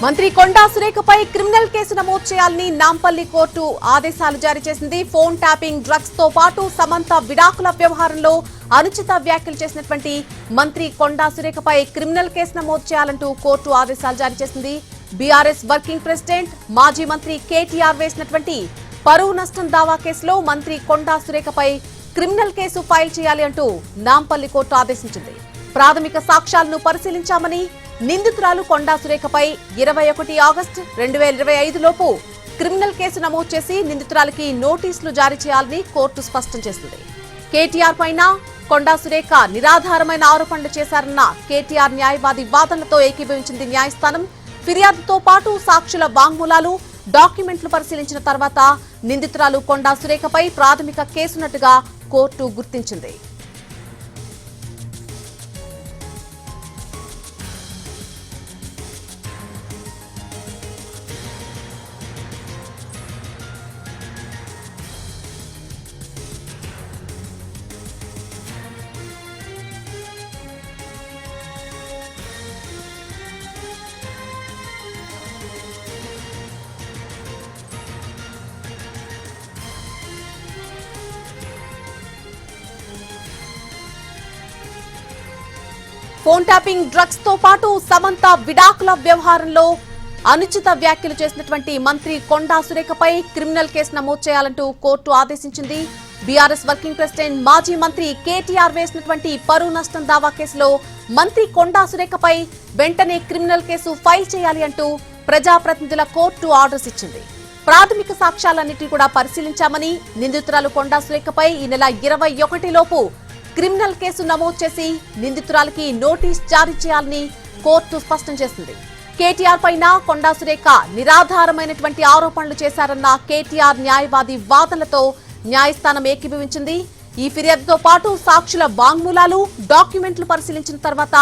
మంత్రి కొండా సురేఖపై criminal case నమోదు చేయాలని నాంపల్లి కోర్టు ఆదేశాలు జారీ చేసింది. ఫోన్ ట్యాపింగ్, డ్రగ్స్ తో పాటు సమంత విడాకుల వ్యవహారంలో అనుచిత వ్యాఖ్యలు చేసినటువంటి మంత్రి కొండా సురేఖపై క్రిమినల్ కేసు నమోదు చేయాలంటూ కోర్టు ఆదేశాలు జారీ చేసింది. బీఆర్ఎస్ వర్కింగ్ ప్రెసిడెంట్, మాజీ మంత్రి కేటీఆర్ వేసినటువంటి పరువు నష్టం దావా కేసులో మంత్రి కొండా సురేఖపై క్రిమినల్ కేసు ఫైల్ చేయాలి అంటూ నాంపల్లి కోర్టు ఆదేశించింది. ప్రాథమిక సాక్ష్యాలను పరిశీలించామని, నిందితురాలు కొండా సురేఖపై 21 ఆగస్టు 2025 లోపు క్రిమినల్ కేసు నమోదు చేసి నిందితురాలకి నోటీసులు జారీ చేయాలని కోర్టు స్పష్టం చేసింది. కేటీఆర్ పైన కొండా సురేఖ నిరాధారమైన ఆరోపణలు చేశారన్న కేటీఆర్ న్యాయవాది వాదనలతో ఏకీభవించింది న్యాయస్థానం. ఫిర్యాదుతో పాటు సాక్షుల వాంగ్మూలాలు, డాక్యుమెంట్లు పరిశీలించిన తర్వాత నిందితురాలు కొండా సురేఖపై ప్రాథమిక కేసున్నట్టుగా కోర్టు గుర్తించింది. ఫోన్ ట్యాపింగ్, డ్రగ్స్ తో పాటు సమంత విడాకుల వ్యవహారంలో అనుచిత వ్యాఖ్యలు చేసినటువంటి మంత్రి కొండా సురేఖపై క్రిమినల్ కేసు నమోదు చేయాలంటూ కోర్టు ఆదేశించింది. బీఆర్ఎస్ వర్కింగ్ ప్రెసిడెంట్, మాజీ మంత్రి కేటీఆర్ వేసినటువంటి పరువు నష్టం దావా కేసులో మంత్రి కొండా సురేఖపై వెంటనే క్రిమినల్ కేసు ఫైల్ చేయాలి అంటూ ప్రజాప్రతినిధుల కోర్టు ఆర్డర్స్ ఇచ్చింది. ప్రాథమిక సాక్ష్యాలన్నింటినీ కూడా పరిశీలించామని, నిందితురాలు కొండా సురేఖపై ఈ నెల 21 లోపు క్రిమినల్ కేసు నమోదు చేసి నిందితురాలకి నోటీస్ జారీ చేయాలని కోర్టు స్పష్టం చేసింది. కేటీఆర్ పైన కొండా సురేఖ నిరాధారమైనటువంటి ఆరోపణలు చేశారన్న కేటీఆర్ న్యాయవాది వాదనలతో న్యాయస్థానం ఏకీభవించింది. ఈ ఫిర్యాదుతో పాటు సాక్షుల వాంగ్మూలాలు, డాక్యుమెంట్లు పరిశీలించిన తర్వాత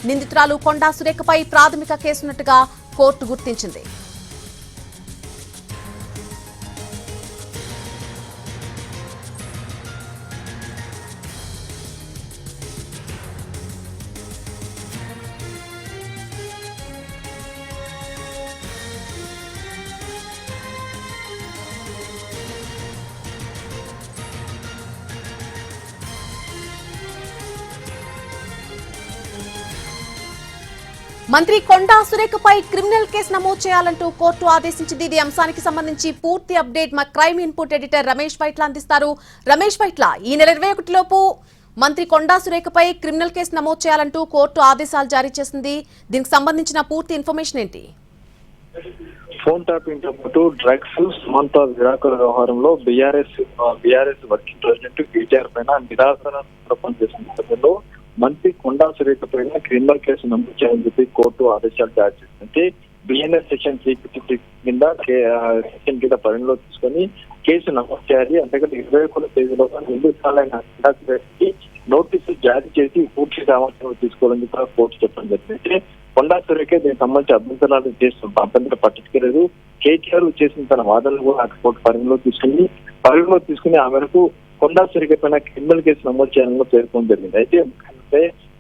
నిందితురాలు కొండా సురేఖపై ప్రాథమిక కేసున్నట్టుగా కోర్టు గుర్తించింది. మంత్రి కొండా సురేఖపై క్రిమినల్ కేసు నమోదు చేయాలంటూ కోర్టు ఆదేశించింది. ఈ అంశానికి సంబంధించి పూర్తి అప్డేట్ మా crime input editor Ramesh Vaitla అందిస్తారు. రమేష్ వైట్ల, ఈ నెల 21 లోపు మంత్రి కొండా సురేఖపై క్రిమినల్ కేసు నమోదు చేయాలంటూ కోర్టు ఆదేశాలు జారీ చేసింది. దీనికి సంబంధించిన పూర్తి ఇన్ఫర్మేషన్ ఏంటి? ఫోన్ ట్యాపింగ్ తో పాటు డ్రగ్స్, సమంత విడాకుల వ్యవహారంలో బీఆర్ఎస్ వర్కింగ్ ప్రెసిడెంట్ కేటీఆర్ పైన నిరాధారణ చేసిన నేపథ్యంలో మంత్రి కొండా సురేఖ పైన క్రిమినల్ కేసు నమోదు చేయాలని చెప్పి కోర్టు ఆదేశాలు జారీ చేసింది. బిఎన్ఎస్ సెక్షన్ 356 కింద పరిగణలో తీసుకొని కేసు నమోదు చేయాలి. అంతేకాదు 21 తేదీలో నిందితురాలైన కొండా సురేఖకి నోటీసులు జారీ చేసి పూర్తి సమాచారం తీసుకోవాలని చెప్పి కోర్టు చెప్పడం జరిగింది. కొండా సురేఖ దీనికి సంబంధించి అభ్యంతరాలు పట్టించుకోలేదు. కేటీఆర్ చేసిన తన వాదనలు కూడా కోర్టు పరిగణలో తీసుకుని ఆ మేరకు కొండా సురేఖ పైన క్రిమినల్ కేసు నమోదు చేయాలని పేర్కొనడం జరిగింది. అయితే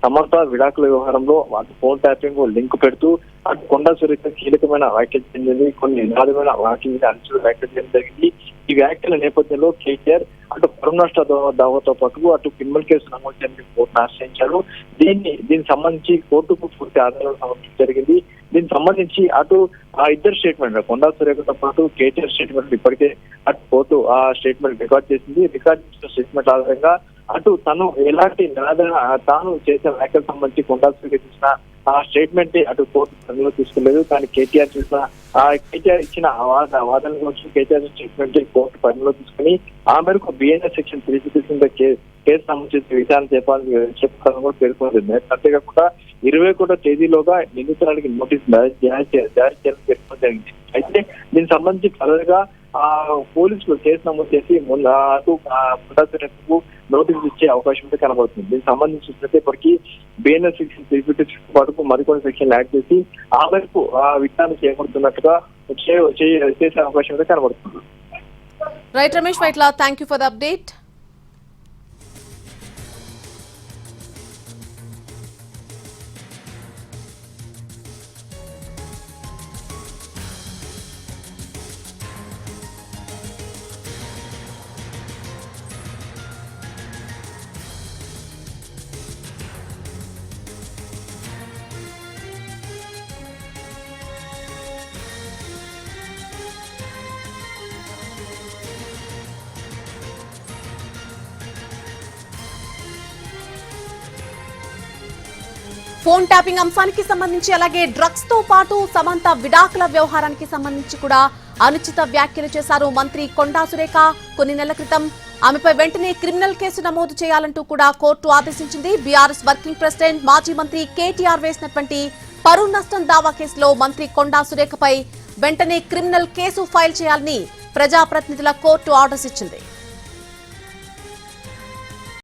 సమంత విడాకుల వ్యవహారంలో వాటి ఫోన్ ట్యాపింగ్ లింక్ పెడుతూ అటు కొండా సురేఖ కీలకమైన వ్యాఖ్యలు చెందింది, కొన్ని నినాదమైన వ్యాఖ్యలు చేయడం జరిగింది. ఈ వ్యాఖ్యల నేపథ్యంలో కేటీఆర్ అటు పరువు నష్ట దావాతో పాటు అటు క్రిమినల్ కేసు నమోదు చేయడానికి కోర్టును ఆశ్రయించారు. దీనికి సంబంధించి కోర్టుకు పూర్తి ఆధారాలు సమర్పించడం జరిగింది. దీనికి సంబంధించి అటు ఆ ఇద్దరు స్టేట్మెంట్, కొండా సురేఖతో పాటు కేటీఆర్ స్టేట్మెంట్ ఇప్పటికే అటు కోర్టు ఆ స్టేట్మెంట్ రికార్డ్ చేసింది. రికార్డ్ చేసిన స్టేట్మెంట్ ఆధారంగా అటు తను ఎలాంటి తాను చేసిన వ్యాఖ్యలకు సంబంధించి కొండా సురేఖ చేసిన ఆ స్టేట్మెంట్ అటు కోర్టు పరిగణలో తీసుకోలేదు. కానీ కేటీఆర్ ఇచ్చిన వాదన గురించి కేటీఆర్ స్టేట్మెంట్ కోర్టు పరిగణలో తీసుకుని ఆ మేరకు బిఎన్ఎస్ సెక్షన్ 356 కేసు నమోదు చేసి విచారణ చెప్పాలని కూడా పేర్కొంది. అంతేకాకుండా 21 తేదీలోగా నిందితురానికి నోటీస్ జారీ చేయాలని పేర్కొనడం జరిగింది. అయితే దీనికి సంబంధించి ఫర్దర్గా పోలీసులు కేసు నమోదు చేసి అటు కొండా సురేఖకు నోటీసులు ఇచ్చే అవకాశం అయితే కనబడుతుంది. దీనికి సంబంధించి ఇప్పటికీ బిఎన్ఎస్ సెక్షన్ 356 పాటు మరికొన్ని సెక్షన్లు యాడ్ చేసి ఆ మేరకు విచారణ చేపడుతున్నట్టుగా చేసే అవకాశం అయితే కనబడుతుంది. Right Ramesh Vaitla, thank you for the update. Phone tapping అంశానికి సంబంధించి అలాగే డ్రగ్స్ తో పాటు సమంత విడాకుల వ్యవహారానికి సంబంధించి కూడా అనుచిత వ్యాఖ్యలు చేశారు మంత్రి కొండా సురేఖ. కొన్ని నెలల క్రితం ఆమెపై వెంటనే క్రిమినల్ కేసు నమోదు చేయాలంటూ కూడా కోర్టు ఆదేశించింది. బీఆర్ఎస్ వర్కింగ్ ప్రెసిడెంట్ మాజీ మంత్రి కేటీఆర్ వేసినటువంటి పరువు నష్టం దావా కేసులో మంత్రి కొండా సురేఖపై వెంటనే క్రిమినల్ కేసు ఫైల్ చేయాలని ప్రజాప్రతినిధుల కోర్టు ఆర్డర్స్ ఇచ్చింది.